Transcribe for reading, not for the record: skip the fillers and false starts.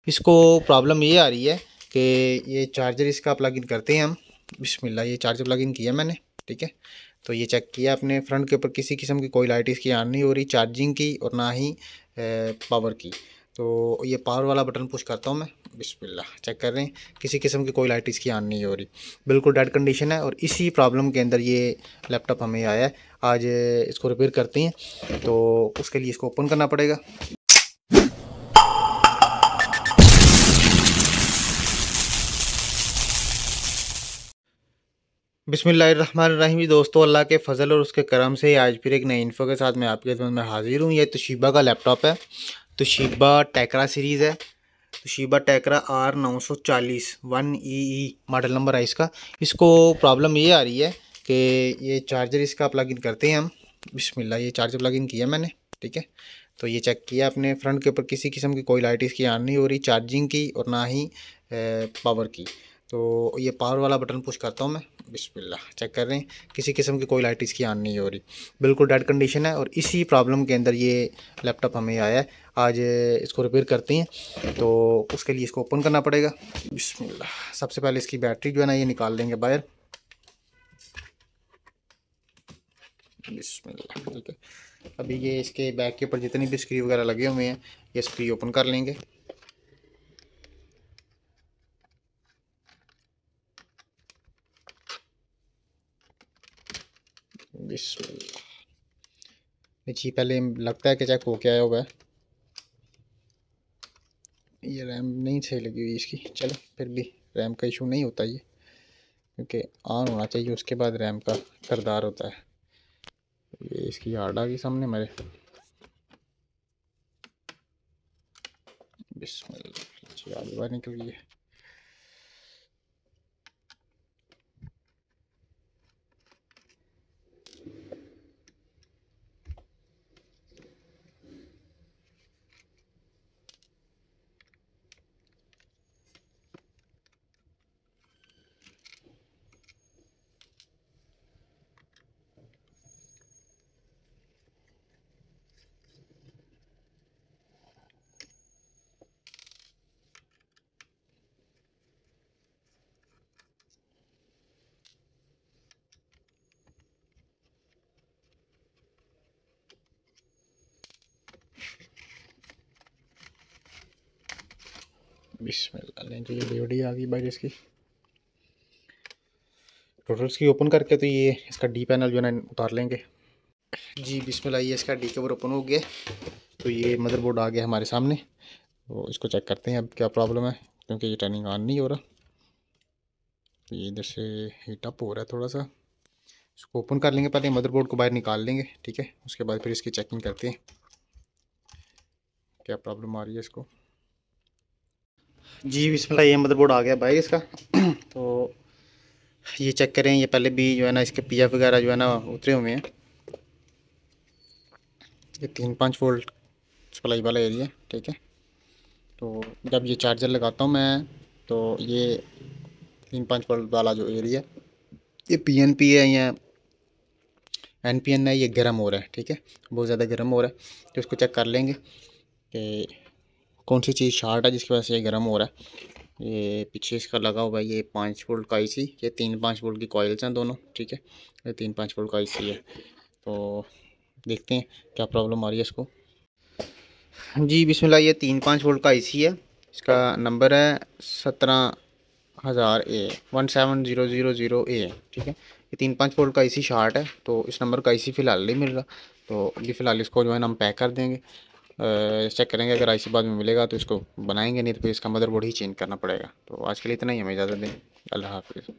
इसको प्रॉब्लम ये आ रही है कि ये चार्जर इसका प्लग इन करते हैं हम। बिस्मिल्लाह, ये चार्जर प्लग इन किया मैंने, ठीक है। तो ये चेक किया अपने फ्रंट के ऊपर किसी किस्म की कोई लाइट इसकी ऑन नहीं हो रही, चार्जिंग की और ना ही पावर की। तो ये पावर वाला बटन पुश करता हूँ मैं। बिस्मिल्लाह, चेक कर रहे हैं किसी किस्म की कोई लाइट इसकी ऑन नहीं हो रही, बिल्कुल डेड कंडीशन है। और इसी प्रॉब्लम के अंदर ये लैपटॉप हमें आया है। आज इसको रिपेयर करते हैं, तो उसके लिए इसको ओपन करना पड़ेगा। बिस्मिल्लाहिर्रहमानिर्रहीम। दोस्तों, अल्लाह के फ़ज़ल और उसके करम से आज फिर एक नई इन्फो के साथ मैं आपके खिदमत में हाज़िर हूँ। ये तोशिबा का लैपटॉप है, तोशिबा टेक्रा सीरीज़ है, Toshiba Tecra R940 1EE model number है इसका। इसको प्रॉब्लम ये आ रही है कि ये चार्जर इसका प्लग इन करते हैं हम। बिस्मिल्लाह, ये चार्जर प्लग इन किया मैंने, ठीक है। तो ये चेक किया अपने फ्रंट के ऊपर किसी किस्म की कोई लाइट इसकी ऑन नहीं हो रही, चार्जिंग की और ना ही पावर की। तो ये पावर वाला बटन पुश करता हूँ मैं। बिस्मिल्लाह, चेक कर रहे हैं किसी किस्म की कोई लाइट इसकी ऑन नहीं हो रही, बिल्कुल डेड कंडीशन है। और इसी प्रॉब्लम के अंदर ये लैपटॉप हमें आया है। आज इसको रिपेयर करते हैं, तो उसके लिए इसको ओपन करना पड़ेगा। बिस्मिल्लाह, सबसे पहले इसकी बैटरी जो है ना ये निकाल लेंगे बाहर। बिस्मिल्लाह, ठीक है। अभी ये इसके बैक के ऊपर जितनी भी स्क्रू वगैरह लगे हुए हैं ये स्क्रू ओपन कर लेंगे। बिस्मिल्लाह, जी पहले लगता है कि चेक हो के आया होगा। ये रैम नहीं सही लगी हुई इसकी, चलो फिर भी रैम का इशू नहीं होता ये, क्योंकि ऑन होना चाहिए उसके बाद रैम का किरदार होता है। ये इसकी हार्ड आ गई सामने मेरे। बिस्मिल्लाह, आगे बाहर निकल गई है। बिस्मिल्लाह, तो ये डीवीडी आ गई बाहर इसकी। टोटल इसकी ओपन करके तो ये इसका डी पैनल जो है ना उतार लेंगे। जी बिस्मिल्लाह, ये इसका डी कवर ओपन हो गया। तो ये मदरबोर्ड आ गया हमारे सामने। तो इसको चेक करते हैं अब क्या प्रॉब्लम है, क्योंकि ये टर्निंग ऑन नहीं हो रहा। तो ये इधर से हीट अप हो रहा है थोड़ा सा। इसको ओपन कर लेंगे, पहले मदरबोर्ड को बाहर निकाल लेंगे, ठीक है। उसके बाद फिर इसकी चेकिंग करते हैं क्या प्रॉब्लम आ रही है इसको। जी बिस्मिल्लाह, ये मदरबोर्ड आ गया बाहर इसका। तो ये चेक करें, ये पहले भी जो है ना इसके पीएफ वगैरह जो है ना उतरे हुए हैं। ये 3-5 वोल्ट सप्लाई वाला एरिया, ठीक है। तो जब ये चार्जर लगाता हूँ मैं, तो ये 3-5 वोल्ट वाला जो एरिया ये पीएनपी है या एनपीएन है, ये गर्म हो रहा है, ठीक है। बहुत ज़्यादा गर्म हो रहा है। तो इसको चेक कर लेंगे कि कौन सी चीज़ शॉर्ट है जिसकी वजह से ये गर्म हो रहा है। ये पीछे इसका लगा हुआ है ये 5 वोल्ट का आईसी, ये 3-5 वोल्ट की कॉइल्स हैं दोनों, ठीक है। ये 3-5 वोल्ट का आईसी है। तो देखते हैं क्या प्रॉब्लम आ रही है इसको। जी बिस्मिल्लाह, ये 3-5 वोल्ट का आईसी है। इसका नंबर है 17,000A, ठीक है। ये 3-5 वोल्ट का आईसी शॉर्ट है। तो इस नंबर का आईसी फ़िलहाल नहीं मिल रहा, तो अभी फ़िलहाल इसको जो है ना हम पैक कर देंगे। चेक करेंगे, अगर आईसी बाद में मिलेगा तो इसको बनाएंगे, नहीं तो फिर इसका मदरबोर्ड ही चेंज करना पड़ेगा। तो आज के लिए इतना ही, हमें इजाज़त दें। अल्लाह हाफ़िज़।